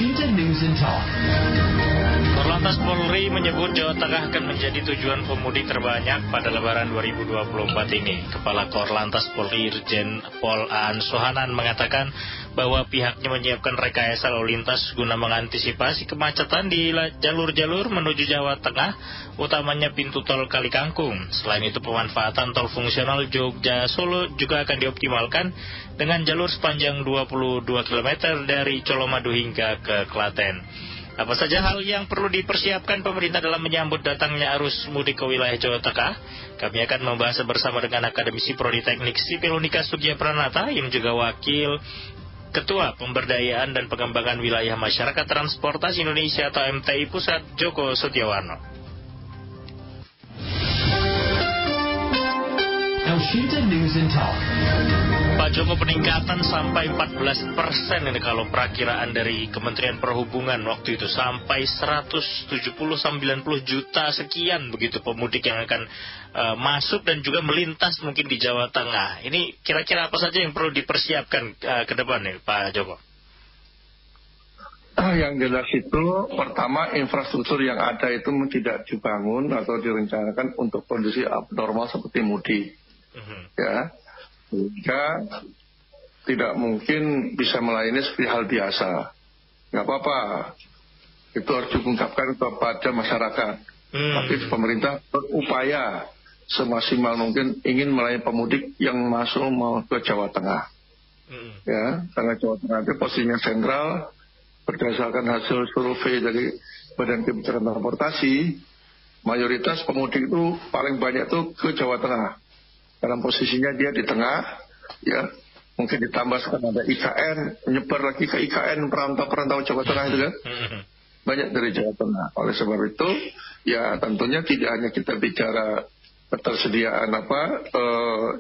Shinta News and Talk. Korlantas Polri menyebut Jawa Tengah akan menjadi tujuan pemudik terbanyak pada Lebaran 2024 ini. Kepala Korlantas Polri Irjen Pol Aan Sohanan mengatakan bahwa pihaknya menyiapkan rekayasa lalu lintas guna mengantisipasi kemacetan di jalur-jalur menuju Jawa Tengah, utamanya pintu tol Kali Kangkung. Selain itu, pemanfaatan tol fungsional Jogja-Solo juga akan dioptimalkan dengan jalur sepanjang 22 km dari Colomadu hingga ke Klaten. Apa saja hal yang perlu dipersiapkan pemerintah dalam menyambut datangnya arus mudik ke wilayah Jawa Tengah? Kami akan membahas bersama dengan akademisi Prodi Teknik Sipil Unika Sugya Pranata yang juga wakil Ketua Pemberdayaan dan Pengembangan Wilayah Masyarakat Transportasi Indonesia atau MTI Pusat, Joko Setiawarno. Shinta News and Talk. Pak Joko, peningkatan sampai 14% ini kalau perakiraan dari Kementerian Perhubungan waktu itu, sampai 170-90 juta sekian begitu pemudik yang akan masuk dan juga melintas mungkin di Jawa Tengah. Ini kira-kira apa saja yang perlu dipersiapkan ke depan nih Pak Joko? Yang jelas itu pertama, infrastruktur yang ada itu tidak dibangun atau direncanakan untuk kondisi abnormal seperti mudik. Ya, sehingga tidak mungkin bisa melayani seperti hal biasa. Nggak apa-apa, itu harus diungkapkan kepada masyarakat. Tapi pemerintah berupaya semaksimal mungkin ingin melayani pemudik yang masuk mau ke Jawa Tengah. Ya, karena Jawa Tengah itu posisinya sentral. Berdasarkan hasil survei dari Badan Kebijakan Transportasi, mayoritas pemudik itu paling banyak itu ke Jawa Tengah. Dalam posisinya dia di tengah, ya mungkin ditambah sekarang ada IKN, menyebar lagi ke IKN perantau-perantau Jawa Tengah itu kan, banyak dari Jawa Tengah. Oleh sebab itu, ya tentunya tidak hanya kita bicara ketersediaan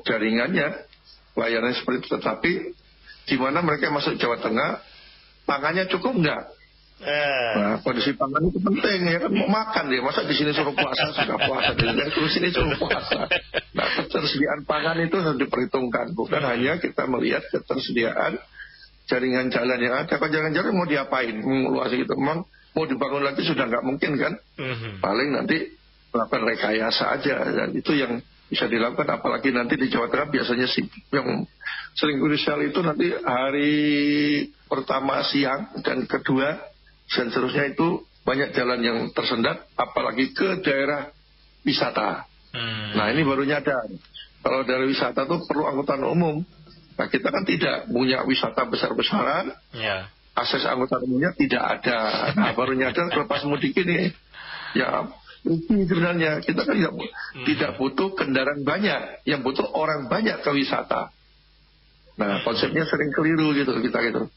jaringannya, layanan seperti itu, tetapi di mana mereka masuk Jawa Tengah, pangannya cukup enggak? Nah, kondisi pangan itu penting ya kan, mau makan dia, masa di sini suruh puasa sudah puasa, dan di sini suruh puasa. Nah, ketersediaan pangan itu harus diperhitungkan, bukan hanya kita melihat ketersediaan jaringan jalan yang ada. Kalau jalan-jalan mau diapain, mengeluasi gitu, memang mau dibangun lagi sudah nggak mungkin kan? Paling nanti melakukan rekayasa aja, dan itu yang bisa dilakukan. Apalagi nanti di Jawa Tengah biasanya sih yang sering krusial itu nanti hari pertama siang dan kedua dan seterusnya itu banyak jalan yang tersendat, apalagi ke daerah wisata. Nah ini baru nyadar, kalau dari wisata itu perlu angkutan umum. Nah kita kan tidak punya wisata besar-besaran, akses angkutan umumnya tidak ada. Nah baru nyadar selepas mudik ini, ya ini sebenarnya kita kan tidak butuh kendaraan banyak, yang butuh orang banyak ke wisata. Nah konsepnya sering keliru gitu kita gitu.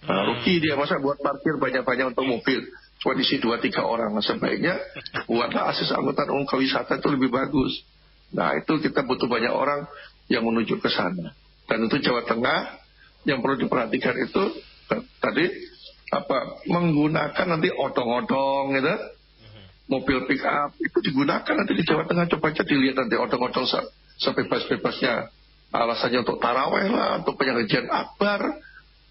Nah, rugi dia, masa buat parkir banyak-banyak untuk mobil cuma isi 2-3 orang. Nah, sebaiknya buatlah akses angkutan umum ke wisata itu lebih bagus. Nah itu kita butuh banyak orang yang menuju ke sana. Dan itu Jawa Tengah yang perlu diperhatikan itu tadi menggunakan nanti odong-odong gitu, mobil pick up itu digunakan nanti di Jawa Tengah. Coba aja dilihat nanti odong-odong sebebas-bebasnya, alasannya untuk taraweh lah, untuk penyajian akbar.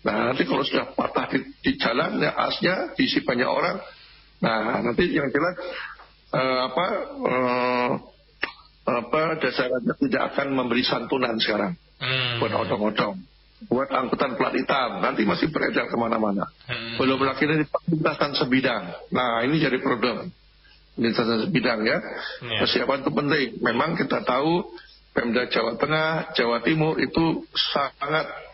Nah nanti kalau sudah patah di jalan ya asnya diisi banyak orang. Nah nanti yang jelas dasarnya tidak akan memberi santunan sekarang buat odong-odong, buat angkutan plat hitam nanti masih beredar kemana-mana. Belum lagi ini perlintasan sebidang. Nah ini jadi problem, perlintasan sebidang ya. Persiapan itu penting. Memang kita tahu Pemda Jawa Tengah, Jawa Timur itu sangat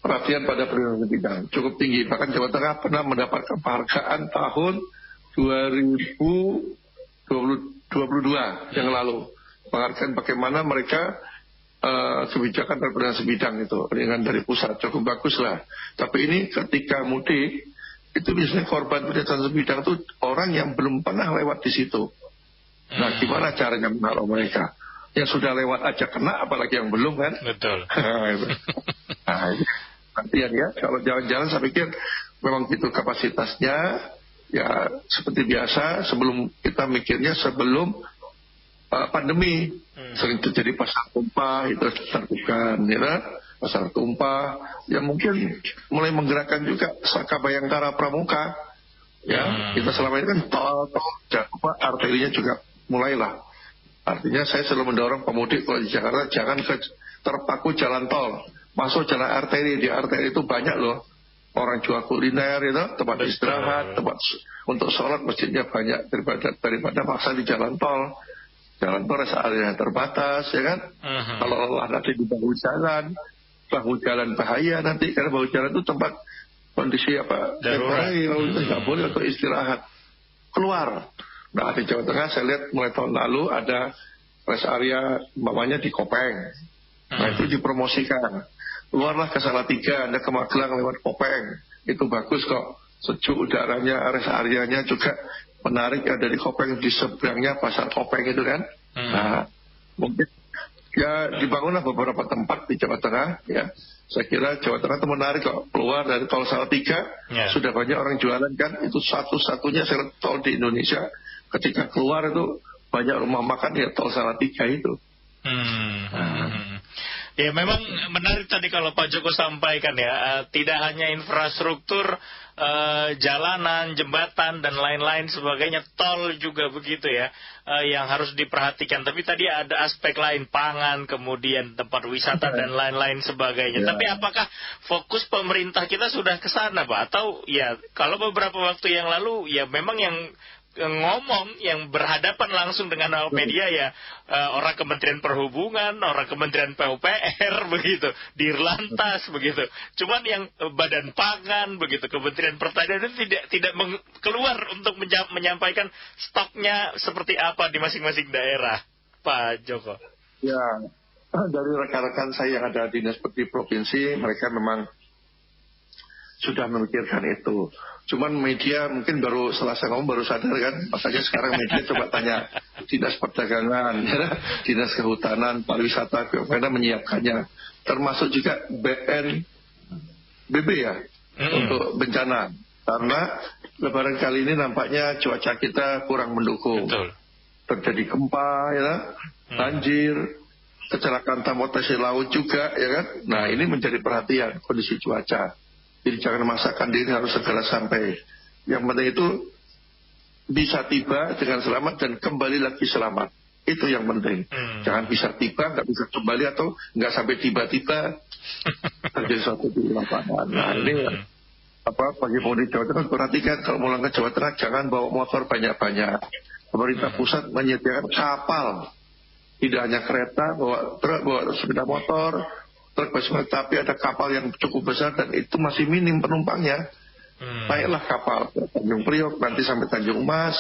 perhatian pada perlintasan sebidang cukup tinggi. Bahkan Jawa Tengah pernah mendapatkan penghargaan tahun 2022 yang lalu, penghargaan bagaimana mereka kebijakan perlintasan sebidang itu dengan dari pusat cukup bagus lah. Tapi ini ketika mudik itu biasanya korban perlintasan sebidang itu orang yang belum pernah lewat di situ. Nah gimana caranya menaruh mereka? Yang sudah lewat aja kena, apalagi yang belum kan? Betul. Nah itu nanti ya, kalau jalan-jalan saya pikir memang itu kapasitasnya ya seperti biasa. Sebelum kita mikirnya sebelum pandemi sering terjadi pasar tumpah itu terbuka, ya. Pasar Tumpah, ya mungkin mulai menggerakkan juga Saka Bayangkara Pramuka. Ya, kita selama ini kan tol arterinya juga mulailah. Artinya saya selalu mendorong pemudik kalau di Jakarta jangan terpaku jalan tol, masuk jalan arteri. Di arteri itu banyak loh orang jual kuliner, tempat istirahat, tempat untuk sholat masjidnya banyak daripada maksa di jalan tol. Jalan tol rest area yang terbatas, ya kan? Kalau lelah nanti di bahu jalan bahaya nanti, karena bahu jalan itu tempat kondisi darurat, nggak boleh untuk istirahat. Keluar. Nah di Jawa Tengah saya lihat mulai tahun lalu ada rest area umpamanya di Kopeng. Nah itu dipromosikan. Keluarlah ke Salatiga, Anda ke Magelang lewat Kopeng. Itu bagus kok. Sejuk udaranya, rest areanya juga menarik. Ada di Kopeng, di seberangnya pasar Kopeng itu kan. Nah mungkin ya dibangunlah beberapa tempat di Jawa Tengah ya. Saya kira Jawa Tengah itu menarik kok. Keluar dari tol Salatiga sudah banyak orang jualan kan. Itu satu-satunya tol di Indonesia. Ketika keluar itu banyak rumah makan ya tol Salatiga itu. Ya memang menarik tadi kalau Pak Joko sampaikan ya, tidak hanya infrastruktur jalanan, jembatan dan lain-lain sebagainya, tol juga begitu ya, yang harus diperhatikan. Tapi tadi ada aspek lain, pangan, kemudian tempat wisata dan lain-lain sebagainya. Tapi apakah fokus pemerintah kita sudah ke sana, Pak? Atau ya kalau beberapa waktu yang lalu ya memang yang ngomong, yang berhadapan langsung dengan awak media ya orang Kementerian Perhubungan, orang Kementerian PUPR begitu, Dirlantas begitu. Cuman yang Badan Pangan begitu, Kementerian Pertanian itu tidak keluar untuk menyampaikan stoknya seperti apa di masing-masing daerah, Pak Joko. Ya, dari rekan-rekan saya yang ada dinas di provinsi, mereka memang sudah memikirkan itu. Cuman media mungkin baru selasa ngomong baru sadar kan. Makanya sekarang media coba tanya dinas perdagangan, dinas kehutanan, pariwisata, BUMN menyiapkannya. Termasuk juga BNPB ya untuk bencana. Karena lebaran kali ini nampaknya cuaca kita kurang mendukung. Betul. Terjadi gempa ya, banjir, kecelakaan transportasi laut juga ya kan. Nah ini menjadi perhatian kondisi cuaca. Jadi jangan memaksakan diri, harus segera sampai. Yang penting itu bisa tiba dengan selamat dan kembali lagi selamat. Itu yang penting. Jangan bisa tiba, nggak bisa kembali, atau nggak sampai tiba-tiba terjadi suatu di lapangan. Nah ini bagi pemudik Jawa Tengah perhatikan kalau mau ke Jawa Tengah jangan bawa motor banyak-banyak. Pemerintah pusat menyediakan kapal, tidak hanya kereta, bawa truk, bawa sepeda motor, truk besar, tapi ada kapal yang cukup besar dan itu masih minim penumpangnya. Naiklah kapal ke Tanjung Priok, nanti sampai Tanjung Mas,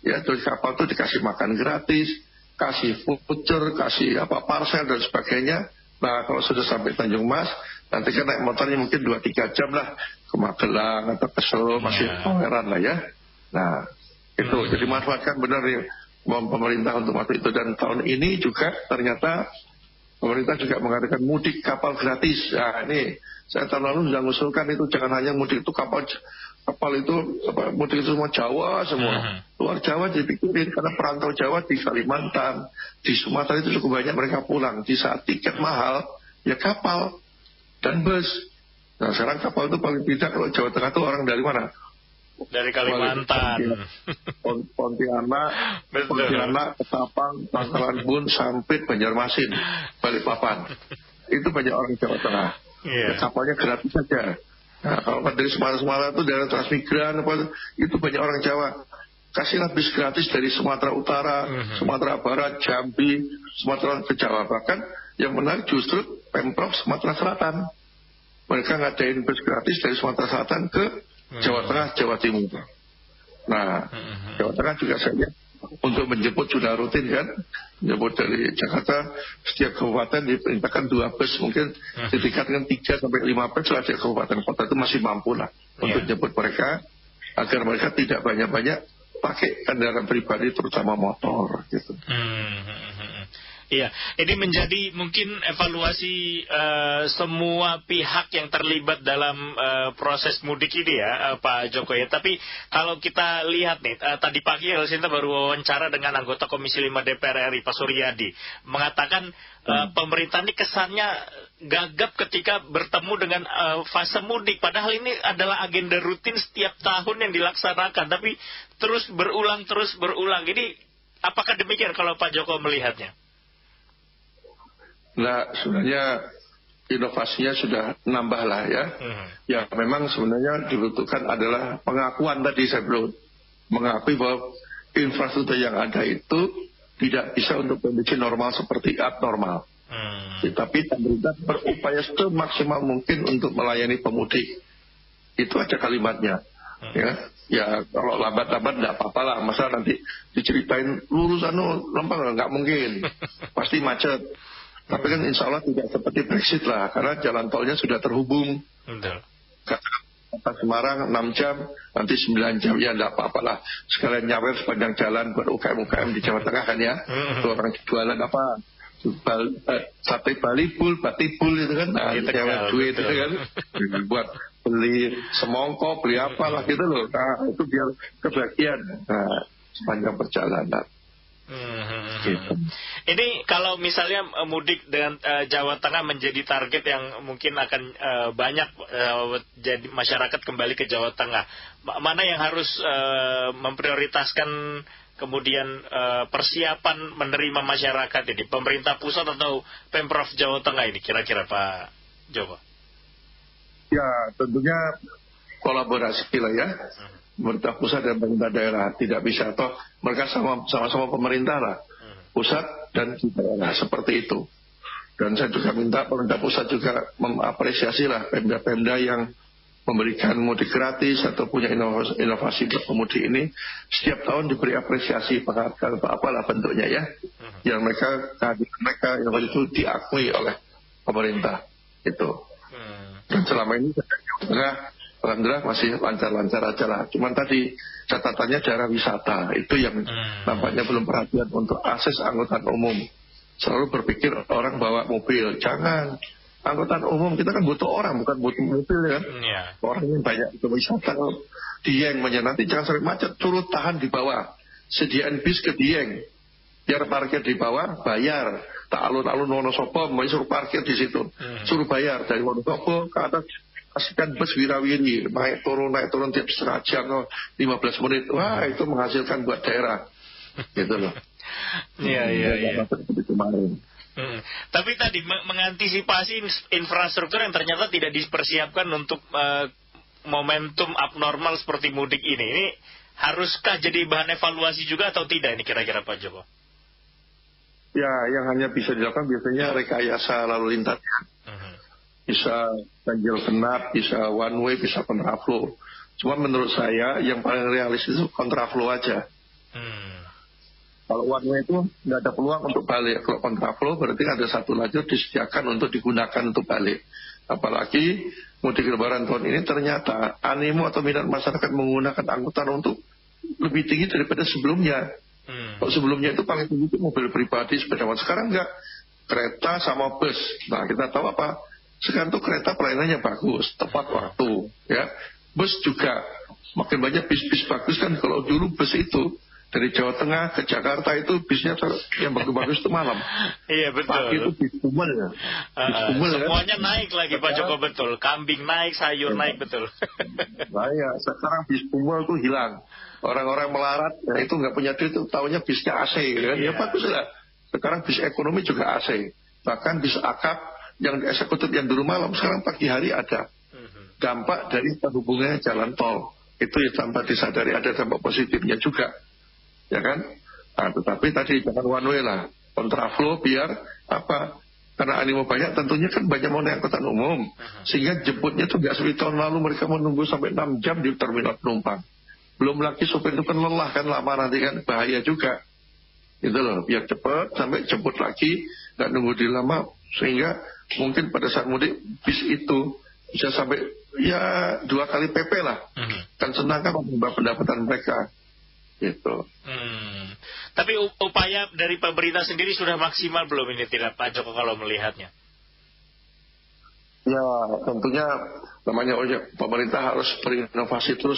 ya terus kapal itu dikasih makan gratis, kasih voucher, kasih parcel dan sebagainya. Nah kalau sudah sampai Tanjung Mas, nanti kan naik motornya mungkin 2-3 jam lah ke Magelang atau ke Solo, masih pangeran lah ya. Nah itu jadi manfaatkan benar nih pemerintah untuk waktu itu. Dan tahun ini juga ternyata pemerintah juga mengadakan mudik kapal gratis. Nah ini saya tahun lalu sudah mengusulkan itu, jangan hanya mudik itu kapal itu mudik itu semua Jawa semua. Luar Jawa dipikirin, karena perantau Jawa di Kalimantan, di Sumatera itu cukup banyak mereka pulang. Di saat tiket mahal ya kapal dan bus. Nah sekarang kapal itu paling tidak kalau Jawa Tengah itu orang dari mana? Dari Kalimantan, Pontianak, Ketapang, Pangkalan Bun, Sampit, Banjarmasin, Balikpapan. Itu banyak orang Jawa Tengah. Kapalnya gratis saja. Nah, kalau dari Sumatera itu daerah transmigran, itu banyak orang Jawa. Kasihlah bis gratis dari Sumatera Utara, Sumatera Barat, Jambi, Sumatera ke Jawa. Bahkan yang menarik justru Pemprov Sumatera Selatan. Mereka ngadain bis gratis dari Sumatera Selatan ke Jawa Tengah, Jawa Timur. Nah, Jawa Tengah juga saya lihat untuk menjemput sudah rutin kan. Menjemput dari Jakarta, setiap kabupaten diperintahkan 2 bus, mungkin ditingkatkan 3-5 bus lah setiap kabupaten kota itu masih mampu lah untuk jemput mereka, agar mereka tidak banyak-banyak pakai kendaraan pribadi terutama motor gitu. Iya, ini menjadi mungkin evaluasi semua pihak yang terlibat dalam proses mudik ini ya, Pak Joko ya. Tapi kalau kita lihat nih, tadi pagi Elsinta baru wawancara dengan anggota Komisi 5 DPR RI, Pak Suryadi, mengatakan pemerintah ini kesannya gagap ketika bertemu dengan fase mudik. Padahal ini adalah agenda rutin setiap tahun yang dilaksanakan, tapi terus berulang. Ini apakah demikian kalau Pak Joko melihatnya? Nah, sebenarnya inovasinya sudah nambah lah ya. Ya memang sebenarnya dibutuhkan adalah pengakuan tadi saya belum mengakui bahwa infrastruktur yang ada itu tidak bisa untuk kondisi normal seperti abnormal. Tapi pemerintah berupaya semaksimal mungkin untuk melayani pemudik. Itu aja kalimatnya. Ya kalau lambat-lambat tidak apa-apa lah. Masa nanti diceritain lurus lempeng nggak mungkin. Pasti macet. Tapi kan insya Allah tidak seperti Brexit lah, karena jalan tolnya sudah terhubung. Kata Semarang 6 jam, nanti 9 jam, ya enggak apa-apa lah. Sekalian nyawer sepanjang jalan buat UKM-UKM di Jawa Tengah kan ya. Itu orang jualan apa? Sate balibul, batibul itu kan. Nah, nyawer duit itu kan. Buat beli semongkok, beli apalah gitu loh. Nah, itu biar kebagian. Nah, sepanjang perjalanan. Gitu. Ini kalau misalnya mudik dengan Jawa Tengah menjadi target yang mungkin akan banyak jadi masyarakat kembali ke Jawa Tengah, mana yang harus memprioritaskan kemudian persiapan menerima masyarakat ini, pemerintah pusat atau Pemprov Jawa Tengah ini kira-kira Pak Joko? Ya tentunya kolaborasi lah ya. Pemerintah pusat dan pemerintah daerah tidak bisa, toh mereka sama-sama pemerintah lah, pusat dan daerah seperti itu. Dan saya juga minta pemerintah pusat juga mengapresiasi lah pemda-pemda yang memberikan mudik gratis atau punya inovasi untuk pemudik ini, setiap tahun diberi apresiasi, penghargaan atau apalah bentuknya ya, yang mereka inovasi itu diakui oleh pemerintah itu. Dan selama ini alhamdulillah masih lancar-lancar aja lah. Cuman tadi catatannya daerah wisata itu yang nampaknya belum perhatian untuk akses angkutan umum. Selalu berpikir orang bawa mobil. Jangan. Angkutan umum kita kan butuh orang, bukan butuh mobil ya kan. Orang yang banyak itu wisata. Dieng nanti jangan sering macet. Suruh tahan di bawah. Sediain bis ke Dieng. Biar parkir di bawah, bayar. Tak alun-alun Wonosobo, mau suruh parkir di situ. Suruh bayar dari Wonosobo ke atas. Kasihkan bus wirawiri, naik turun tiap setengah jam, 15 menit. Wah, itu menghasilkan buat daerah. Gitu loh. Iya. Tapi tadi mengantisipasi infrastruktur yang ternyata tidak dipersiapkan untuk momentum abnormal seperti mudik ini haruskah jadi bahan evaluasi juga atau tidak ini kira-kira Pak Joko? Ya, yang hanya bisa dilakukan biasanya rekayasa lalu lintas. Bisa ganjil genap, bisa one way, bisa kontraflow. Cuma menurut saya yang paling realistis itu kontraflow aja. Kalau one way itu nggak ada peluang untuk balik. Kalau kontraflow berarti ada satu lajur disediakan untuk digunakan untuk balik. Apalagi mudik lebaran tahun ini ternyata animo atau minat masyarakat menggunakan angkutan untuk lebih tinggi daripada sebelumnya. Kalau sebelumnya itu paling tinggi itu mobil pribadi, sepeda motor. Sekarang nggak, kereta sama bus. Nah kita tahu apa? Sekarang tuh kereta pelayanannya bagus, tepat waktu, ya. Bus juga makin banyak bis-bis bagus kan. Kalau dulu bus itu dari Jawa Tengah ke Jakarta itu bisnya yang bagus-bagus itu malam. Iya betul. Pagi itu bis kumel ya. Semuanya kan naik lagi Pak Joko, betul. Kambing naik, sayur naik, betul. Nah ya, sekarang bis kumel tuh hilang. Orang-orang melarat, ya itu nggak punya duit, taunya bisnya AC, kan? Ya bagus lah. Sekarang bis ekonomi juga AC. Bahkan bis akap yang eksekutif yang dulu malam sekarang pagi hari ada. Dampak dari terhubungnya jalan tol itu ya tanpa disadari ada dampak positifnya juga, ya kan? Nah, tetapi tadi jangan one way lah, kontraflow biar apa? Karena animo banyak, tentunya kan banyak mau naik angkutan umum, sehingga jemputnya tuh nggak seperti tahun lalu mereka menunggu sampai 6 jam di terminal penumpang. Belum lagi sopir itu kan lelah kan, lama nanti kan bahaya juga. Gitu loh, biar cepat sampai jemput lagi, nggak nunggu di lama, sehingga mungkin pada saat mudik bis itu bisa sampai ya 2 kali PP lah. Kan senang kan menambah pendapatan mereka gitu. Tapi upaya dari pemerintah sendiri sudah maksimal belum ini tidak Pak Joko kalau melihatnya? Ya tentunya namanya pemerintah harus berinovasi terus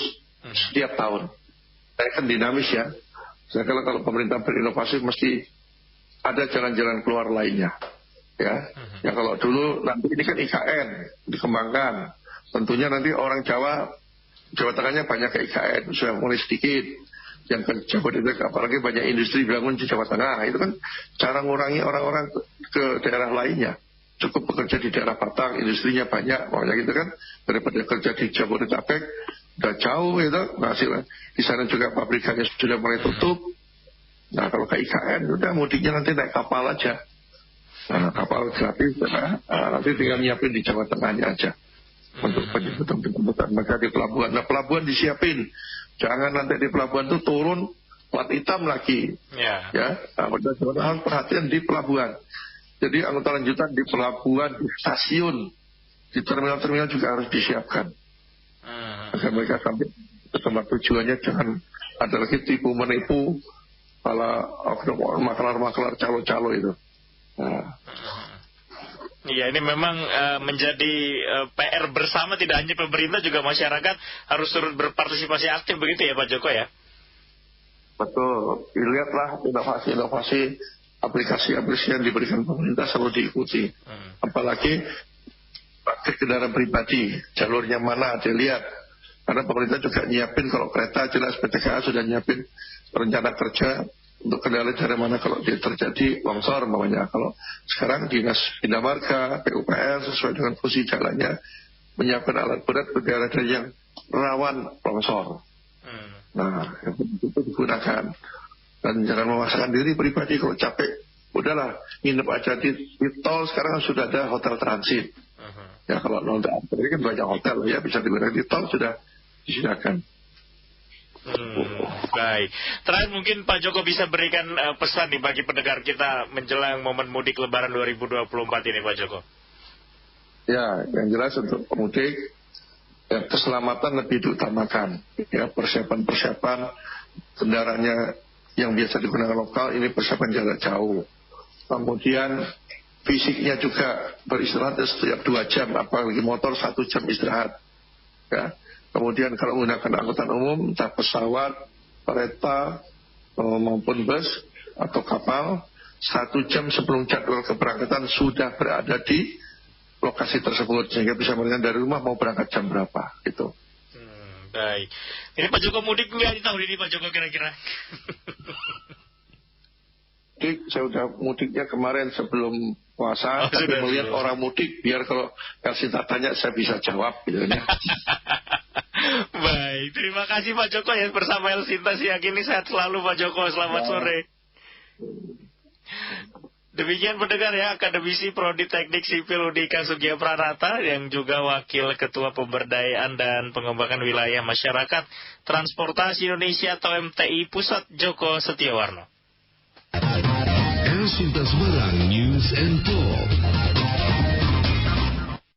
setiap tahun. Saya kan dinamis ya. Saya kira kalau pemerintah berinovasi mesti ada jalan-jalan keluar lainnya. Ya, ya kalau dulu nanti ini kan IKN dikembangkan. Tentunya nanti orang Jawa Tengahnya banyak ke IKN sudah mulai sedikit. Yang ke Jabodetabek apalagi banyak industri bangun di Jawa Tengah. Itu kan cara mengurangi orang-orang ke daerah lainnya. Cukup bekerja di daerah Batang, industrinya banyak, makanya gitu kan, daripada kerja di Jabodetabek, udah jauh gitu, hasilnya. Di sana juga pabrikannya sudah mulai tutup. Nah kalau ke IKN, udah mudiknya nanti naik kapal aja. Nah kapal gratis, nanti tinggal nyiapin di Jawa Tengahnya aja. Untuk penjemputan mereka di pelabuhan. Nah pelabuhan disiapin, jangan nanti di pelabuhan itu turun plat hitam lagi. Ya, nah, perhatian di pelabuhan. Jadi angkutan lanjutan di pelabuhan, di stasiun, di terminal-terminal juga harus disiapkan. Agar mereka sampai ke tempat tujuannya, jangan ada lagi tipu menipu ala maklar-maklar calo-calo itu. Iya, ini memang menjadi PR bersama, tidak hanya pemerintah, juga masyarakat harus turut berpartisipasi aktif begitu ya Pak Joko ya? Betul, dilihatlah inovasi-inovasi aplikasi-aplikasi yang diberikan pemerintah selalu diikuti. Apalagi pakai kendaraan pribadi, jalurnya mana dilihat. Karena pemerintah juga nyiapin kalau kereta jelas PTKA sudah nyiapin rencana kerja untuk kendali dari mana kalau terjadi longsor namanya. Kalau sekarang Dinas Bina Marga, PUPR sesuai dengan fungsi jalannya menyiapkan alat berat ke daerah yang rawan longsor. Nah, itu digunakan. Dan jangan memaksakan diri pribadi kalau capek. Udahlah, nginep aja di tol. Sekarang sudah ada hotel transit. Ya kalau non ini kan banyak hotel ya, bisa digunakan di tol, sudah disediakan. Baik. Terakhir mungkin Pak Joko bisa berikan pesan nih bagi pendengar kita menjelang momen mudik Lebaran 2024 ini Pak Joko. Ya, yang jelas untuk pemudik ya, keselamatan lebih diutamakan. Ya, persiapan kendaraannya yang biasa digunakan lokal ini persiapan jarak jauh. Kemudian fisiknya juga beristirahat setiap 2 jam, apalagi motor 1 jam istirahat. Ya. Kemudian kalau menggunakan angkutan umum, entah pesawat, kereta maupun bus atau kapal, 1 jam sebelum jadwal keberangkatan sudah berada di lokasi tersebut sehingga bisa melihat dari rumah mau berangkat jam berapa gitu. Baik. Ini Pak Joko mudik nggak di tahun ini Pak Joko kira-kira? Saya udah mudiknya kemarin sebelum puasa, tapi melihat orang mudik biar kalau Elsinta tanya saya bisa jawab gitu ya. Baik, terima kasih Pak Joko ya bersama Elsinta siang ini, sehat selalu Pak Joko, selamat sore. Demikian pendengar ya, Akademisi Prodi Teknik Sipil Undika Sugiya Pranata yang juga Wakil Ketua Pemberdayaan dan Pengembangan Wilayah Masyarakat Transportasi Indonesia atau MTI Pusat, Joko Setiawarno. Elsinta Semarang News and Talk.